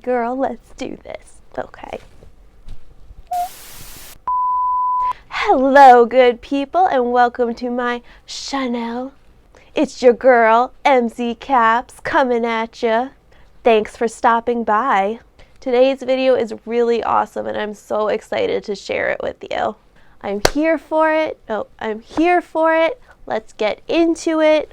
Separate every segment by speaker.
Speaker 1: girl, let's do this. Okay. Hello, good people, and welcome to my channel. It's your girl, MZ Caps, coming at ya. Thanks for stopping by. Today's video is really awesome, and I'm so excited to share it with you. I'm here for it. Let's get into it.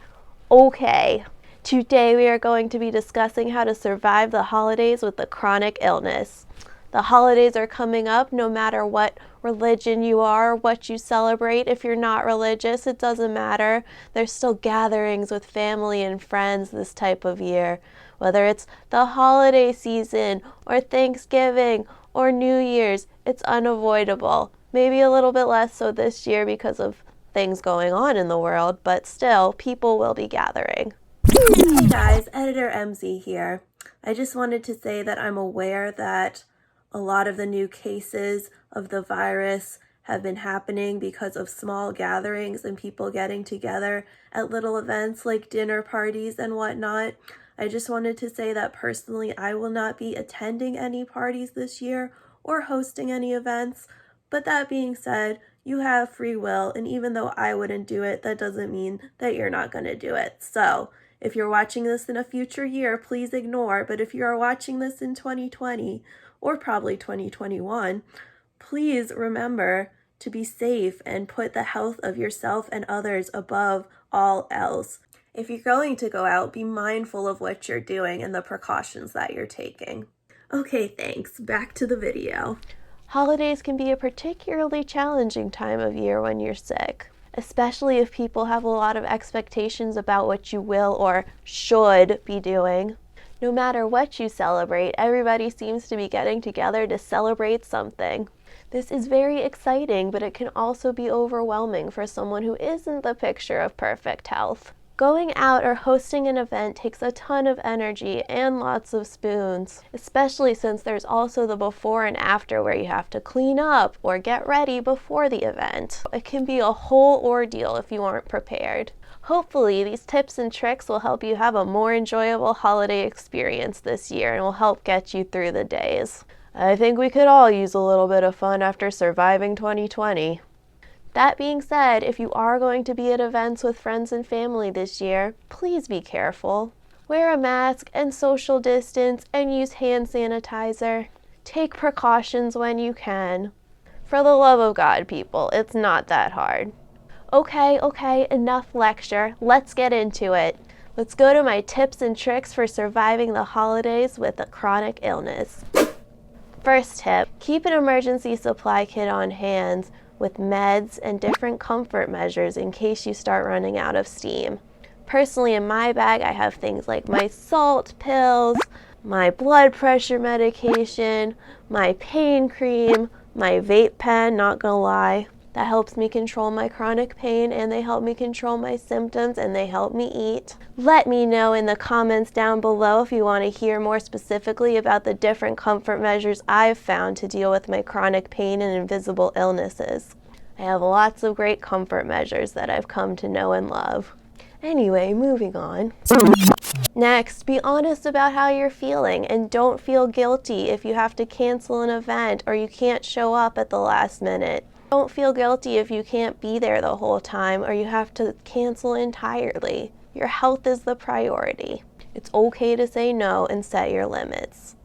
Speaker 1: Okay. Today we are going to be discussing how to survive the holidays with a chronic illness. The holidays are coming up no matter what religion you are, what you celebrate. If you're not religious, it doesn't matter. There's still gatherings with family and friends this type of year. Whether it's the holiday season or Thanksgiving or New Year's, it's unavoidable. Maybe a little bit less so this year because of things going on in the world, but still, people will be gathering. Hey guys, Editor MZ here. I just wanted to say that I'm aware that a lot of the new cases of the virus have been happening because of small gatherings and people getting together at little events like dinner parties and whatnot. I just wanted to say that personally I will not be attending any parties this year or hosting any events. But that being said, you have free will, and even though I wouldn't do it, that doesn't mean that you're not going to do it. So if you're watching this in a future year, please ignore. But if you are watching this in 2020 or probably 2021, please remember to be safe and put the health of yourself and others above all else. If you're going to go out, be mindful of what you're doing and the precautions that you're taking. Okay, thanks. Back to the video. Holidays can be a particularly challenging time of year when you're sick, especially if people have a lot of expectations about what you will or should be doing. No matter what you celebrate, everybody seems to be getting together to celebrate something. This is very exciting, but it can also be overwhelming for someone who isn't the picture of perfect health. Going out or hosting an event takes a ton of energy and lots of spoons, especially since there's also the before and after where you have to clean up or get ready before the event. It can be a whole ordeal if you aren't prepared. Hopefully, these tips and tricks will help you have a more enjoyable holiday experience this year and will help get you through the days. I think we could all use a little bit of fun after surviving 2020. That being said, if you are going to be at events with friends and family this year, please be careful. Wear a mask and social distance and use hand sanitizer. Take precautions when you can. For the love of God, people, it's not that hard. Okay, enough lecture. Let's get into it. Let's go to my tips and tricks for surviving the holidays with a chronic illness. First tip, keep an emergency supply kit on hand with meds and different comfort measures in case you start running out of steam. Personally, in my bag, I have things like my salt pills, my blood pressure medication, my pain cream, my vape pen, not gonna lie. That helps me control my chronic pain, and they help me control my symptoms, and they help me eat. Let me know in the comments down below if you want to hear more specifically about the different comfort measures I've found to deal with my chronic pain and invisible illnesses. I have lots of great comfort measures that I've come to know and love. Anyway, moving on. Next, be honest about how you're feeling and don't feel guilty if you have to cancel an event or you can't show up at the last minute. Don't feel guilty if you can't be there the whole time or you have to cancel entirely. Your health is the priority. It's okay to say no and set your limits.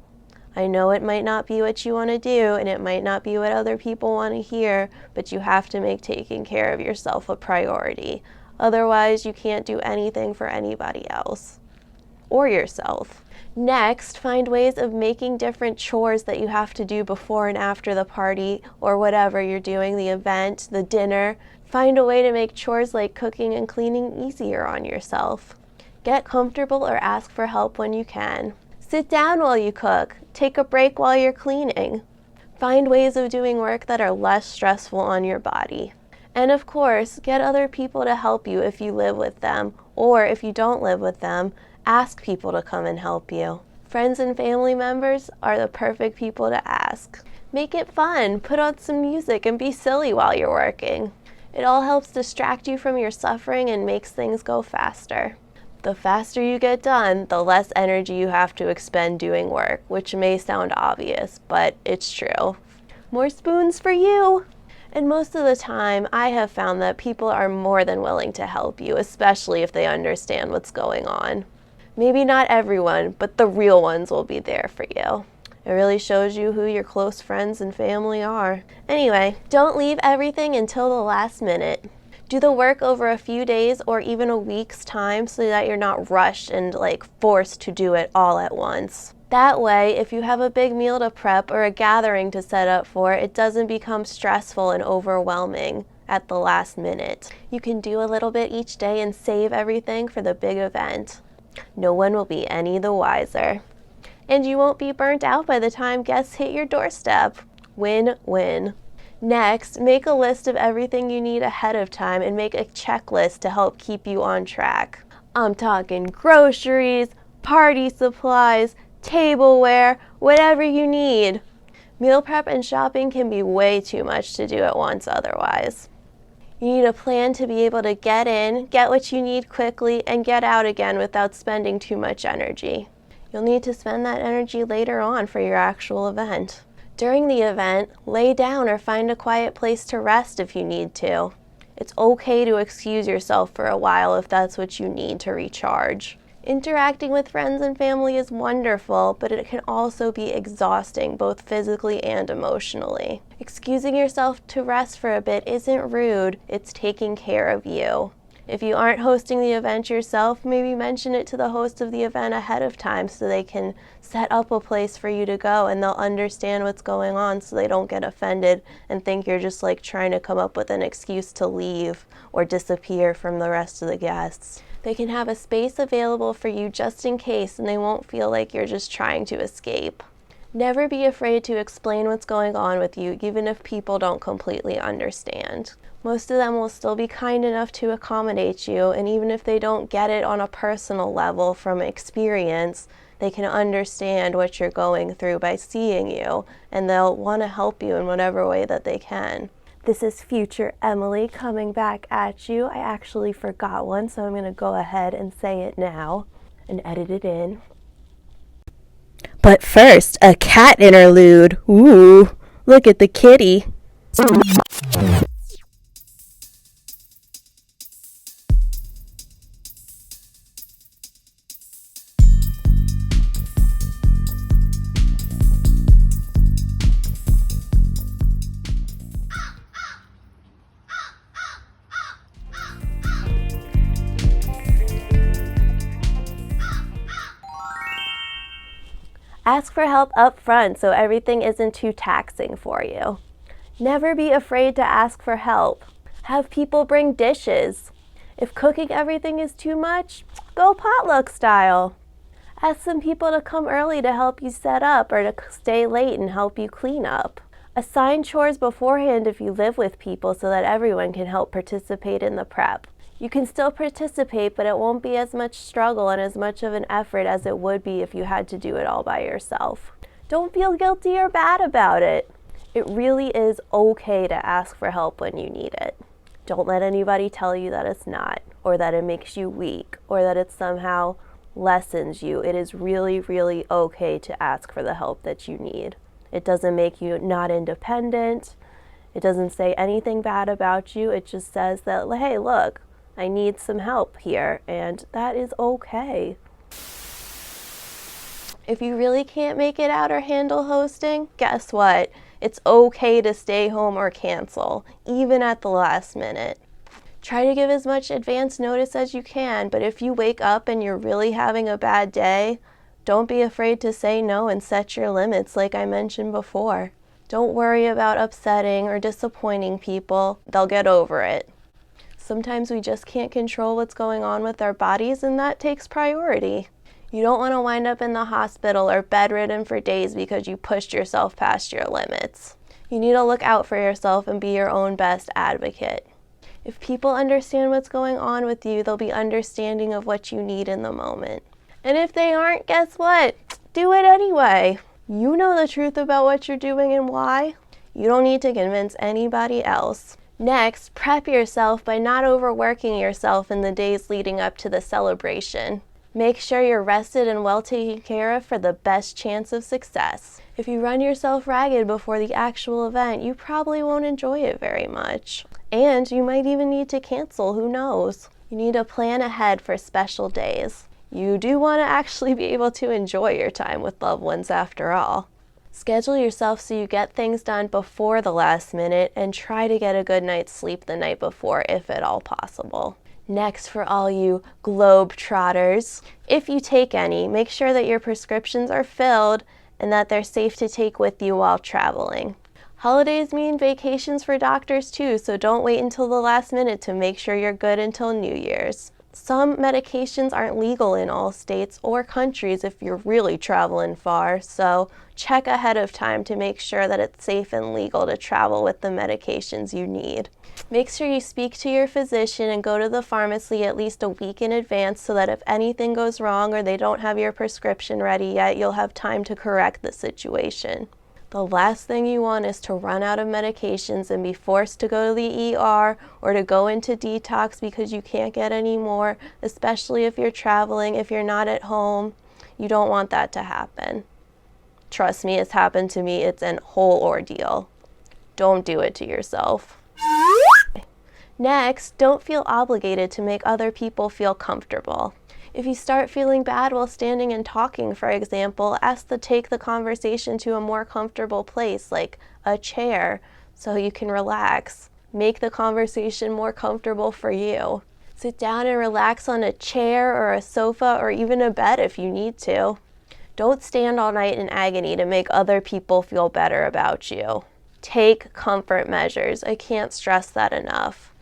Speaker 1: I know it might not be what you want to do and it might not be what other people want to hear, but you have to make taking care of yourself a priority. Otherwise, you can't do anything for anybody else or yourself. Next, find ways of making different chores that you have to do before and after the party or whatever you're doing, the event, the dinner. Find a way to make chores like cooking and cleaning easier on yourself. Get comfortable or ask for help when you can. Sit down while you cook. Take a break while you're cleaning. Find ways of doing work that are less stressful on your body. And of course, get other people to help you if you live with them, or if you don't live with them, ask people to come and help you. Friends and family members are the perfect people to ask. Make it fun. Put on some music and be silly while you're working. It all helps distract you from your suffering and makes things go faster. The faster you get done, the less energy you have to expend doing work, which may sound obvious, but it's true. More spoons for you! And most of the time, I have found that people are more than willing to help you, especially if they understand what's going on. Maybe not everyone, but the real ones will be there for you. It really shows you who your close friends and family are. Anyway, don't leave everything until the last minute. Do the work over a few days or even a week's time so that you're not rushed and forced to do it all at once. That way, if you have a big meal to prep or a gathering to set up for, it doesn't become stressful and overwhelming at the last minute. You can do a little bit each day and save everything for the big event. No one will be any the wiser. And you won't be burnt out by the time guests hit your doorstep. Win-win. Next, make a list of everything you need ahead of time and make a checklist to help keep you on track. I'm talking groceries, party supplies, tableware, whatever you need. Meal prep and shopping can be way too much to do at once otherwise. You need a plan to be able to get in, get what you need quickly, and get out again without spending too much energy. You'll need to spend that energy later on for your actual event. During the event, lay down or find a quiet place to rest if you need to. It's okay to excuse yourself for a while if that's what you need to recharge. Interacting with friends and family is wonderful, but it can also be exhausting, both physically and emotionally. Excusing yourself to rest for a bit isn't rude, it's taking care of you. If you aren't hosting the event yourself, maybe mention it to the host of the event ahead of time so they can set up a place for you to go and they'll understand what's going on so they don't get offended and think you're just trying to come up with an excuse to leave or disappear from the rest of the guests. They can have a space available for you just in case and they won't feel like you're just trying to escape. Never be afraid to explain what's going on with you, even if people don't completely understand. Most of them will still be kind enough to accommodate you, and even if they don't get it on a personal level from experience, they can understand what you're going through by seeing you, and they'll want to help you in whatever way that they can. This is future Emily coming back at you. I actually forgot one, so I'm going to go ahead and say it now and edit it in. But first, a cat interlude. Ooh, look at the kitty. Ask for help up front so everything isn't too taxing for you. Never be afraid to ask for help. Have people bring dishes. If cooking everything is too much, go potluck style. Ask some people to come early to help you set up or to stay late and help you clean up. Assign chores beforehand if you live with people so that everyone can help participate in the prep. You can still participate, but it won't be as much struggle and as much of an effort as it would be if you had to do it all by yourself. Don't feel guilty or bad about it. It really is okay to ask for help when you need it. Don't let anybody tell you that it's not, or that it makes you weak, or that it somehow lessens you. It is really, really okay to ask for the help that you need. It doesn't make you not independent. It doesn't say anything bad about you. It just says that, hey, look, I need some help here, and that is okay. If you really can't make it out or handle hosting, guess what? It's okay to stay home or cancel, even at the last minute. Try to give as much advance notice as you can, but if you wake up and you're really having a bad day, don't be afraid to say no and set your limits like I mentioned before. Don't worry about upsetting or disappointing people. They'll get over it. Sometimes we just can't control what's going on with our bodies, and that takes priority. You don't want to wind up in the hospital or bedridden for days because you pushed yourself past your limits. You need to look out for yourself and be your own best advocate. If people understand what's going on with you, they'll be understanding of what you need in the moment. And if they aren't, guess what? Do it anyway. You know the truth about what you're doing and why. You don't need to convince anybody else. Next, prep yourself by not overworking yourself in the days leading up to the celebration. Make sure you're rested and well taken care of for the best chance of success. If you run yourself ragged before the actual event, you probably won't enjoy it very much. And you might even need to cancel, who knows? You need to plan ahead for special days. You do want to actually be able to enjoy your time with loved ones after all. Schedule yourself so you get things done before the last minute and try to get a good night's sleep the night before if at all possible. Next, for all you globe-trotters, if you take any, make sure that your prescriptions are filled and that they're safe to take with you while traveling. Holidays mean vacations for doctors too, so don't wait until the last minute to make sure you're good until New Year's. Some medications aren't legal in all states or countries if you're really traveling far, so check ahead of time to make sure that it's safe and legal to travel with the medications you need. Make sure you speak to your physician and go to the pharmacy at least a week in advance so that if anything goes wrong or they don't have your prescription ready yet, you'll have time to correct the situation. The last thing you want is to run out of medications and be forced to go to the ER or to go into detox because you can't get any more, especially if you're traveling, if you're not at home. You don't want that to happen. Trust me, it's happened to me. It's a whole ordeal. Don't do it to yourself. Next, don't feel obligated to make other people feel comfortable. If you start feeling bad while standing and talking, for example, ask to take the conversation to a more comfortable place, like a chair, so you can relax. Make the conversation more comfortable for you. Sit down and relax on a chair or a sofa or even a bed if you need to. Don't stand all night in agony to make other people feel better about you. Take comfort measures. I can't stress that enough.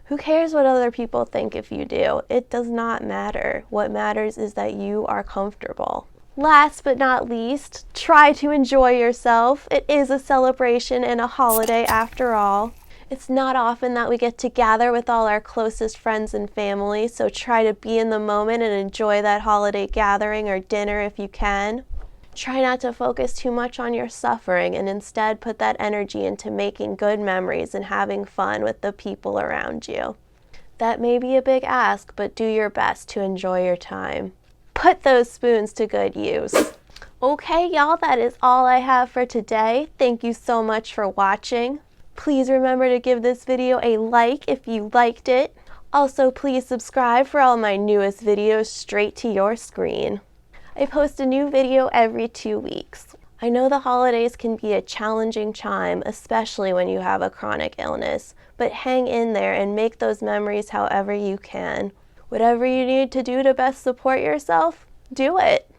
Speaker 1: Who cares what other people think if you do? It does not matter. What matters is that you are comfortable. Last but not least, try to enjoy yourself. It is a celebration and a holiday after all. It's not often that we get to gather with all our closest friends and family, so try to be in the moment and enjoy that holiday gathering or dinner if you can. Try not to focus too much on your suffering and instead put that energy into making good memories and having fun with the people around you. That may be a big ask, but do your best to enjoy your time. Put those spoons to good use. Okay, y'all, that is all I have for today. Thank you so much for watching. Please remember to give this video a like if you liked it. Also, please subscribe for all my newest videos straight to your screen. I post a new video every 2 weeks. I know the holidays can be a challenging time, especially when you have a chronic illness, but hang in there and make those memories however you can. Whatever you need to do to best support yourself, do it.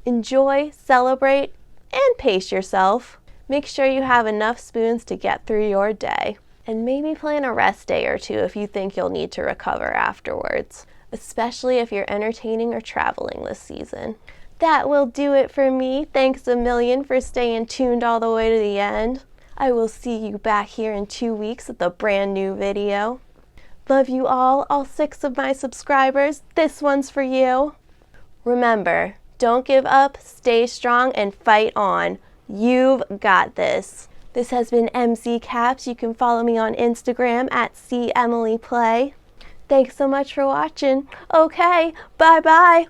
Speaker 1: Enjoy, celebrate, and pace yourself. Make sure you have enough spoons to get through your day. And maybe plan a rest day or two if you think you'll need to recover afterwards, especially if you're entertaining or traveling this season. That will do it for me. Thanks a million for staying tuned all the way to the end. I will see you back here in 2 weeks with a brand new video. Love you all 6 of my subscribers. This one's for you. Remember, don't give up, stay strong, and fight on. You've got this. This has been MC Caps. You can follow me on Instagram at @CEmilyPlay. Thanks so much for watching. Okay, bye-bye.